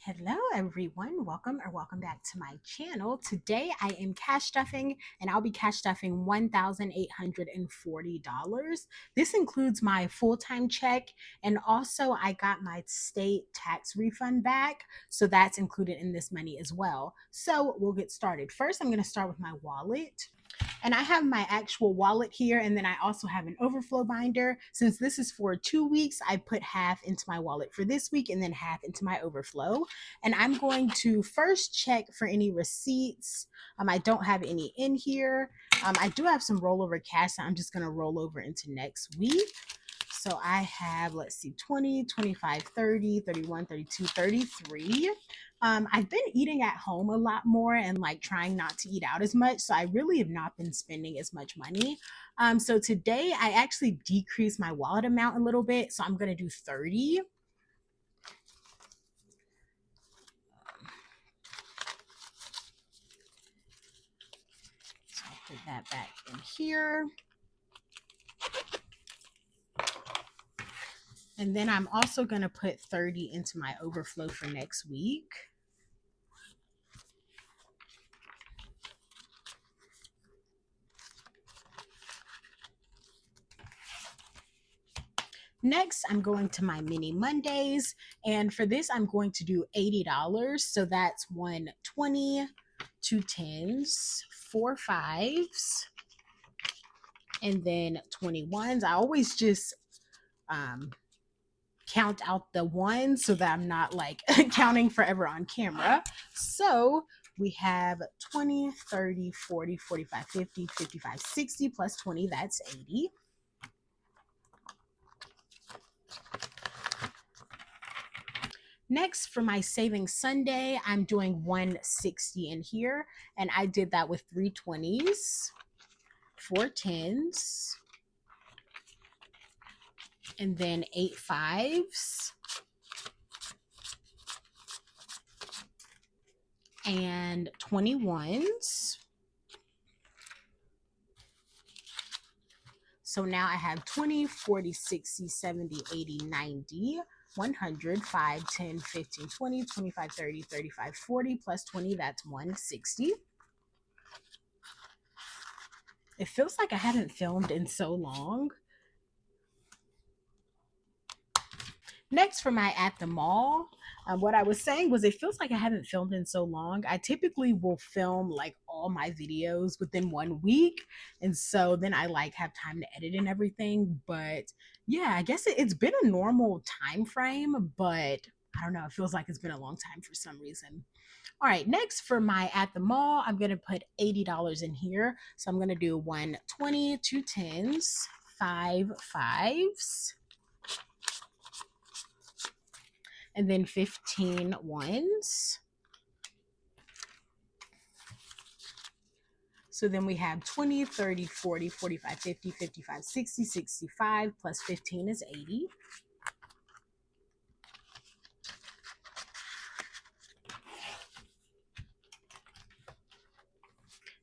Hello everyone, welcome back to my channel. Today I am cash stuffing and I'll be cash stuffing $1,840. This includes my full-time check and also I got my state tax refund back, so that's included in this money as well. So we'll get started. First I'm going to start with my wallet. And I have my actual wallet here, and then I also have an overflow binder. Since this is for 2 weeks, I put half into my wallet for this week and then half into my overflow. And I'm going to first check for any receipts. I don't have any in here. I do have some rollover cash that I'm just going to roll over into next week. So I have, let's see, 20, 25, 30, 31, 32, 33. I've been eating at home a lot more and like trying not to eat out as much. So I really have not been spending as much money. So today I actually decreased my wallet amount a little bit. So I'm going to do 30. So I'll put that back in here. And then I'm also going to put 30 into my overflow for next week. Next, I'm going to my mini Mondays, and for this, I'm going to do $80. So that's 120, 2 10s, 4 5s, and then 21s. I always just count out the ones so that I'm not like counting forever on camera. So we have 20, 30, 40, 45, 50, 55, 60 plus 20, that's 80. Next, for my savings Sunday, I'm doing 160 in here, and I did that with 3 20s, 4 10s, and then 8 5s, and 21s. So now I have 20, 40, 60, 70, 80, 90, 100, 5, 10, 15, 20, 25, 30, 35, 40 plus 20, that's 160. It feels like I haven't filmed in so long. Next, for my at the mall, what I was saying was it feels like I haven't filmed in so long. I typically will film like all my videos within 1 week, and so then I like have time to edit and everything. But yeah, I guess it's been a normal time frame, but I don't know, it feels like it's been a long time for some reason. All right, next for my at the mall, I'm gonna put $80 in here. So I'm gonna do 120, 2 10s, 5 5s, and then 15 ones. So then we have 20, 30, 40, 45, 50, 55, 60, 65 plus 15 is 80.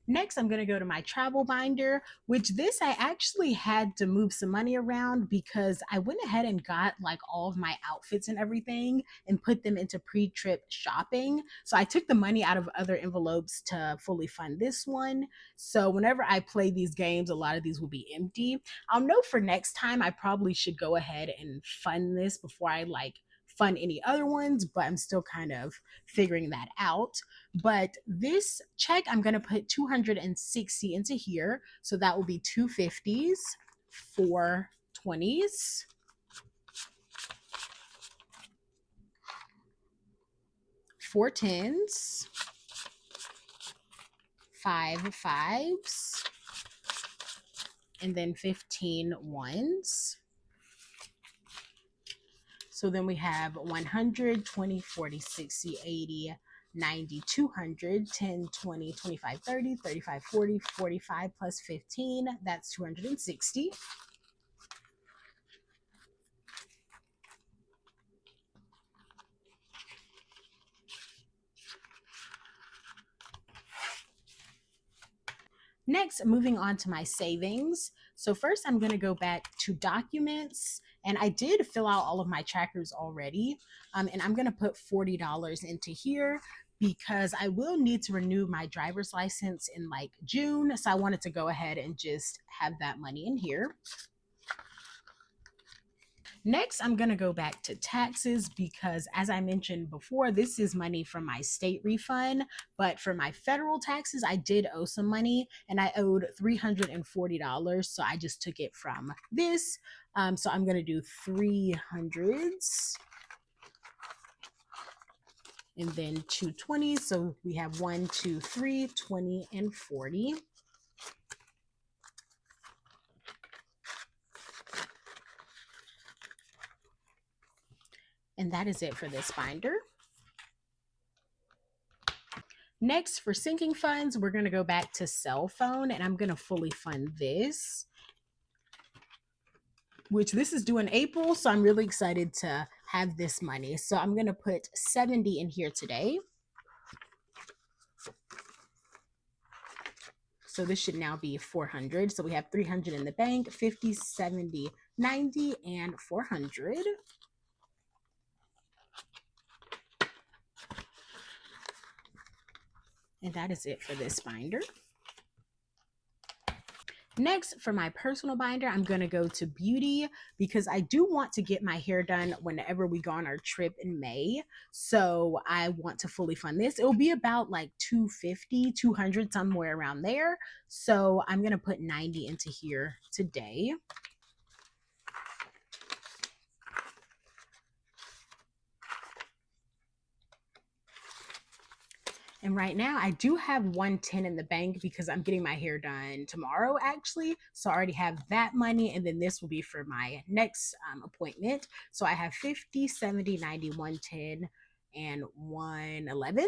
Next, I'm going to go to my travel binder, which this I actually had to move some money around because I went ahead and got like all of my outfits and everything and put them into pre-trip shopping. So I took the money out of other envelopes to fully fund this one. So whenever I play these games, a lot of these will be empty. I'll know for next time I probably should go ahead and fund this before I like fund any other ones, but I'm still kind of figuring that out. But this check, I'm going to put 260 into here. So that will be 250s, 4 20s, 4 10s, 5 5s, and then 15 ones. So then we have 100, 20, 40, 60, 80, 90, 200, 10, 20, 25, 30, 35, 40, 45 plus 15, that's 260. Next, moving on to my savings. So first I'm going to go back to documents, and I did fill out all of my trackers already. And I'm going to put $40 into here because I will need to renew my driver's license in like June. So I wanted to go ahead and just have that money in here. Next, I'm going to go back to taxes because, as I mentioned before, this is money from my state refund. But for my federal taxes, I did owe some money and I owed $340. So I just took it from this. So I'm going to do 300s and then 220. So we have 1, 2, 3, 20, and 40. And that is it for this binder. Next, for sinking funds, we're going to go back to cell phone, and I'm going to fully fund this, which this is due in April, so I'm really excited to have this money. So I'm going to put 70 in here today. So this should now be 400. So we have 300 in the bank, 50, 70, 90, and 400. And that is it for this binder. Next, for my personal binder, I'm going to go to beauty because I do want to get my hair done whenever we go on our trip in May. So I want to fully fund this. It will be about like 250, 200, somewhere around there. So I'm going to put 90 into here today. And right now I do have 110 in the bank because I'm getting my hair done tomorrow actually. So I already have that money, and then this will be for my next appointment. So I have 50, 70, 90, 110, and 111.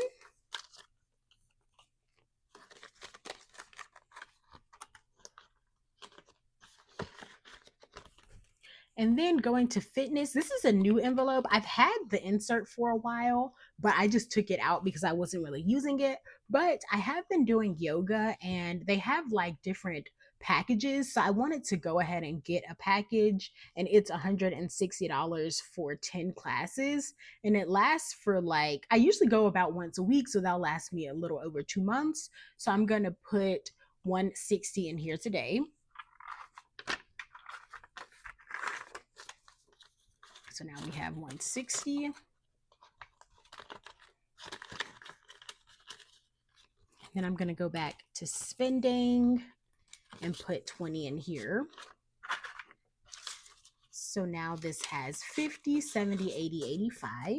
And then going to fitness, this is a new envelope. I've had the insert for a while, but I just took it out because I wasn't really using it. But I have been doing yoga and they have like different packages. So I wanted to go ahead and get a package, and it's $160 for 10 classes. And it lasts for like, I usually go about once a week. So that'll last me a little over 2 months. So I'm going to put 160 in here today. So now we have 160. Then I'm going to go back to spending and put 20 in here. So now this has 50, 70, 80, 85.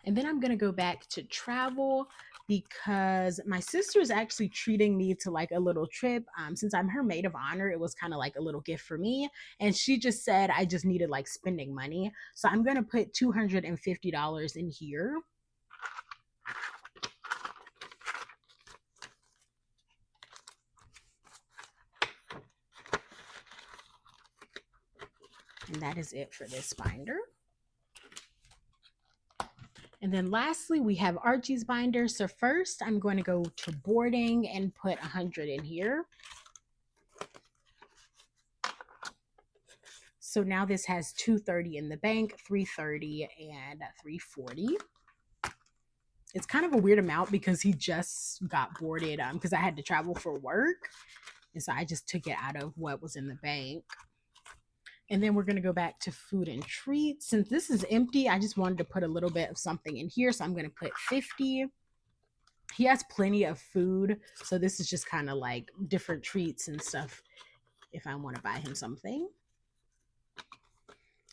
And then I'm going to go back to travel because my sister is actually treating me to like a little trip. Since I'm her maid of honor, it was kind of like a little gift for me. And she just said I just needed like spending money. So I'm going to put $250 in here. And that is it for this binder. And then lastly, we have Archie's binder. So first I'm going to go to boarding and put 100 in here. So now this has 230 in the bank, 330, and 340. It's kind of a weird amount because he just got boarded because I had to travel for work. And so I just took it out of what was in the bank. And then we're going to go back to food and treats. Since this is empty, I just wanted to put a little bit of something in here. So I'm going to put 50. He has plenty of food. So this is just kind of like different treats and stuff if I want to buy him something.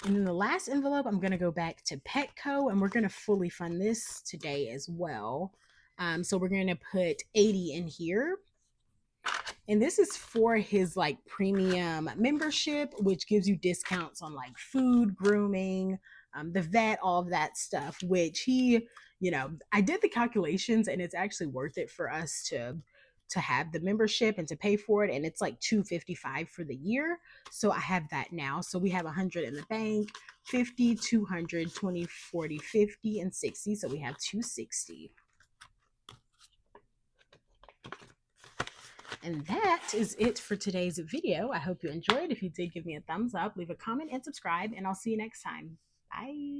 And then the last envelope, I'm going to go back to Petco, and we're going to fully fund this today as well. So we're going to put 80 in here. And this is for his like premium membership, which gives you discounts on like food, grooming, the vet, all of that stuff, which he, I did the calculations and it's actually worth it for us to have the membership and to pay for it. And it's like $255 for the year. So I have that now. So we have 100 in the bank, 50, 200, 20, 40, 50, and 60. So we have 260. And that is it for today's video. I hope you enjoyed. If you did, give me a thumbs up, leave a comment, and subscribe, and I'll see you next time. Bye.